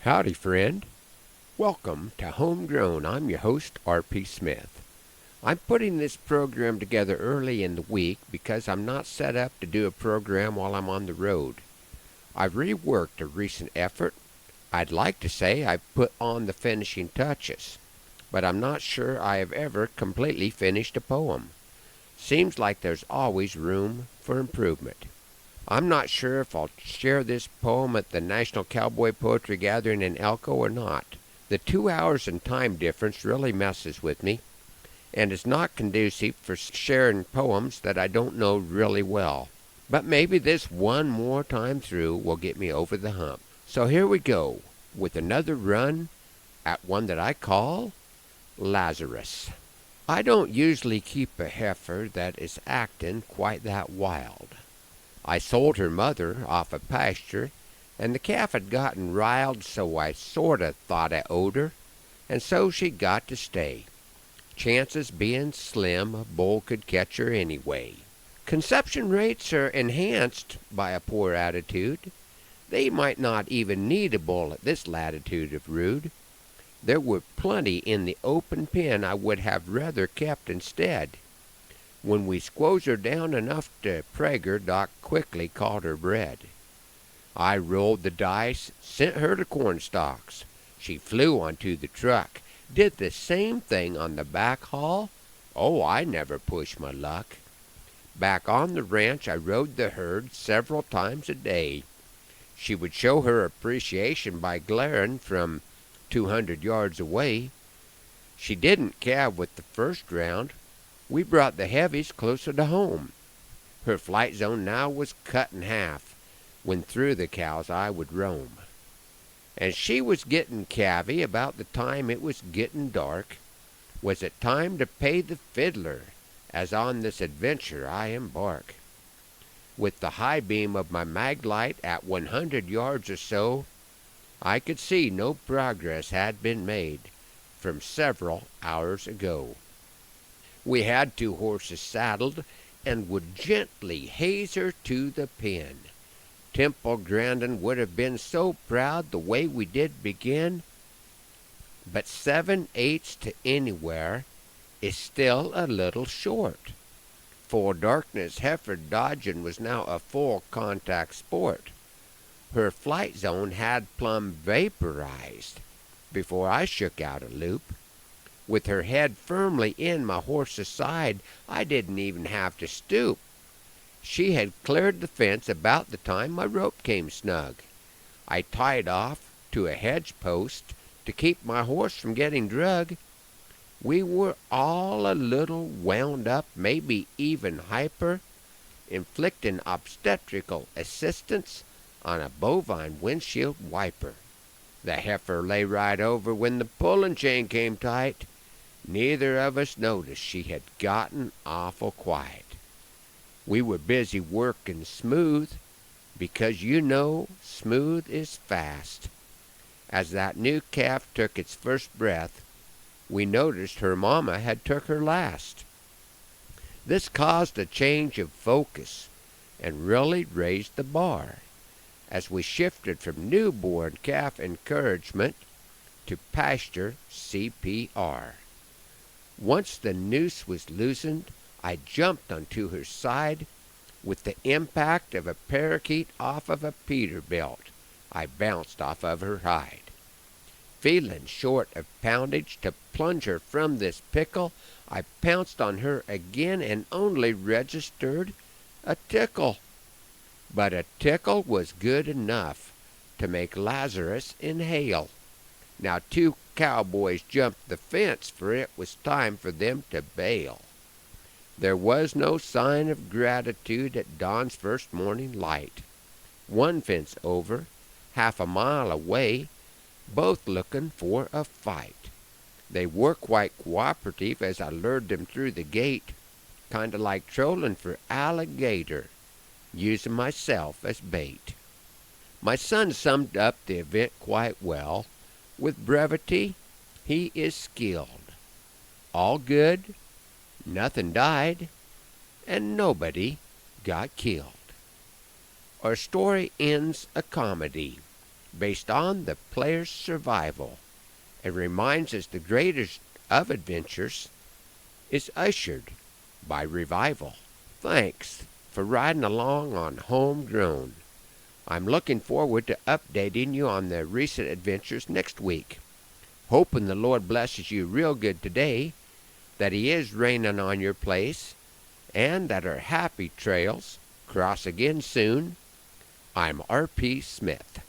Howdy, friend. Welcome to Homegrown. I'm your host, R.P. Smith. I'm putting this program together early in the week because I'm not set up to do a program while I'm on the road. I've reworked a recent effort. I'd like to say I've put on the finishing touches, but I'm not sure I have ever completely finished a poem. Seems like there's always room for improvement. I'm not sure if I'll share this poem at the National Cowboy Poetry Gathering in Elko or not. The 2 hours in time difference really messes with me, and is not conducive for sharing poems that I don't know really well. But maybe this one more time through will get me over the hump. So here we go, with another run at one that I call Lazarus. I don't usually keep a heifer that is actin' quite that wild. I sold her mother off a pasture, and the calf had gotten riled, so I sorta thought I owed her, and so she got to stay. Chances being slim, a bull could catch her anyway. Conception rates are enhanced by a poor attitude. They might not even need a bull at this latitude of rude. There were plenty in the open pen I would have rather kept instead. When we squoze her down enough to preg her, Doc quickly called her bred. I rolled the dice, sent her to cornstalks. She flew onto the truck, did the same thing on the back haul. Oh, I never pushed my luck. Back on the ranch I rode the herd several times a day. She would show her appreciation by glaring from 200 yards away. She didn't calve with the first round. We brought the heavies closer to home. Her flight zone now was cut in half, when through the cows I would roam. And she was gettin' calvy about the time it was gettin' dark. Was it time to pay the fiddler, as on this adventure I embark? With the high beam of my mag light at 100 yards or so, I could see no progress had been made from several hours ago. We had 2 horses saddled, and would gently haze her to the pen. Temple Grandin would have been so proud the way we did begin, but 7/8 to anywhere is still a little short. Full darkness heifer dodgin' was now a full contact sport. Her flight zone had plumb vaporized before I shook out a loop. With her head firmly in my horse's side, I didn't even have to stoop. She had cleared the fence about the time my rope came snug. I tied off to a hedge post to keep my horse from getting drug. We were all a little wound up, maybe even hyper, inflicting obstetrical assistance on a bovine windshield wiper. The heifer lay right over when the pulling chain came tight. Neither of us noticed she had gotten awful quiet. We were busy working smooth, because you know smooth is fast. As that new calf took its first breath, we noticed her mama had took her last. This caused a change of focus and really raised the bar, as we shifted from newborn calf encouragement to pasture CPR. Once the noose was loosened, I jumped onto her side. With the impact of a parakeet off of a Peterbilt, I bounced off of her hide. Feeling short of poundage to plunge her from this pickle, I pounced on her again and only registered a tickle. But a tickle was good enough to make Lazarus inhale. Now 2 cowboys jumped the fence, for it was time for them to bail. There was no sign of gratitude at dawn's first morning light. One fence over, half a mile away, both looking for a fight. They were quite cooperative as I lured them through the gate, kinda like trolling for alligator, using myself as bait. My son summed up the event quite well. With brevity, he is skilled. All good, nothing died, and nobody got killed. Our story ends a comedy. based on the player's survival. It reminds us the greatest of adventures is ushered by revival. Thanks for riding along on Homegrown. I'm looking forward to updating you on the recent adventures next week. Hoping the Lord blesses you real good today, that He is raining on your place, and that our happy trails cross again soon. I'm R.P. Smith.